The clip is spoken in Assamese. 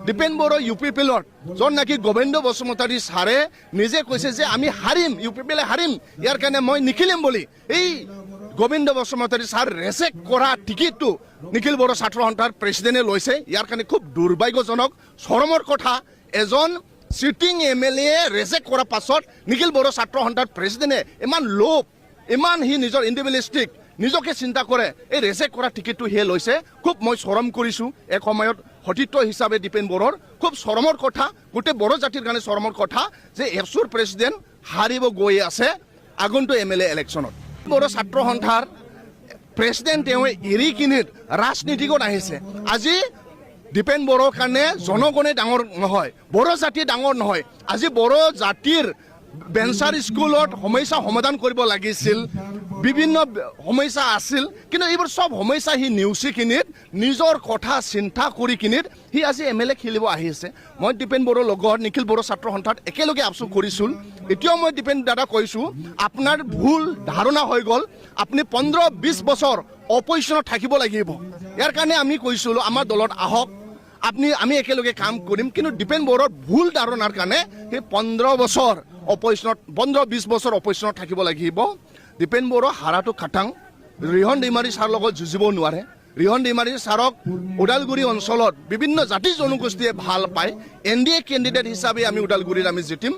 দীপেন বড়ো UPPL জন নাকি গোবিন্দ বসুমতাৰী ছাৰে নিজে কৈছে যে আমি হাৰিম UPPL হাৰিম ইয়াৰ কাৰণে মই নিখিলিম বুলি এই গোবিন্দ বসুমতাৰী ছাৰ ৰেজেক্ট কৰা টিকেটটো নিখিল বড়ো ছাত্ৰ সন্থাৰ প্ৰেছিডেণ্টে লৈছে ইয়াৰ কাৰণে খুব দুৰ্ভাগ্যজনক চৰমৰ কথা এজন সিটিং MLA ৰেজেক্ট কৰাৰ পাছত নিখিল বড়ো ছাত্ৰ সন্থাৰ প্ৰেছিডেণ্টে ইমান লোভ ইমান হি নিজৰ ইণ্ডিভিজুৱেলিষ্টিক নিজকে চিন্তা কৰে এই ৰেজেক্ট কৰা টিকেটটো হে লৈছে খুব মই চৰম কৰিছোঁ এক সময়ত সতীৰ্থ হিচাপে দীপেন বড়োৰ খুব চৰমৰ কথা গোটেই বড়ো জাতিৰ কাৰণে চৰমৰ কথা যে এপছুৰ প্ৰেছিডেণ্ট হাৰিব গৈ আছে আগন্তুক MLA ইলেকশ্যনত বড়ো ছাত্ৰ সন্থাৰ প্ৰেছিডেণ্ট তেওঁ এৰি কিনি ৰাজনীতিকত আহিছে আজি দীপেন বড়োৰ কাৰণে জনগণে ডাঙৰ নহয় বড়ো জাতি ডাঙৰ নহয় আজি বড়ো জাতিৰ বেঞ্চাৰ স্কুলত সমস্যা সমাধান কৰিব লাগিছিল বিভিন্ন সমস্যা আছিল কিন্তু এইবোৰ সব সমস্যা হি নিউচি কিনিত নিজৰ কথা চিন্তা কৰি কিনিত হি আজি MLA খেলিব আহিছে মই দীপেন বড়োৰ লগত নিখিল বড়ো ছাত্ৰ সন্থাত একেলগে আফচোস কৰিছিল এতিয়াও মই দীপেন দাদা কৈছোঁ আপোনাৰ ভুল ধাৰণা হৈ গ'ল আপুনি 15-20 বছৰ অপজিশ্যনত থাকিব লাগিব ইয়াৰ কাৰণে আমি কৈছিলোঁ আমাৰ দলত আহক আমি একেলগে কাম কৰিম কিন্তু দীপেন বড়োৰ ভুল ধাৰণাৰ কাৰণে সেই 15 বছৰ অপজিশ্যনত 15-20 বছৰ অপজিশ্যনত থাকিব লাগিব দীপেন বড়ো হাৰাটো খাটাং ৰিহন দৈমাৰী ছাৰ লগত যুঁজিব নোৱাৰে ৰিহন দৈমাৰী ছাৰক ওদালগুৰি অঞ্চলত বিভিন্ন জাতি জনগোষ্ঠীয়ে ভাল পায় NDA কেণ্ডিডেট হিচাপে আমি ওদালগুৰিত আমি জিতিম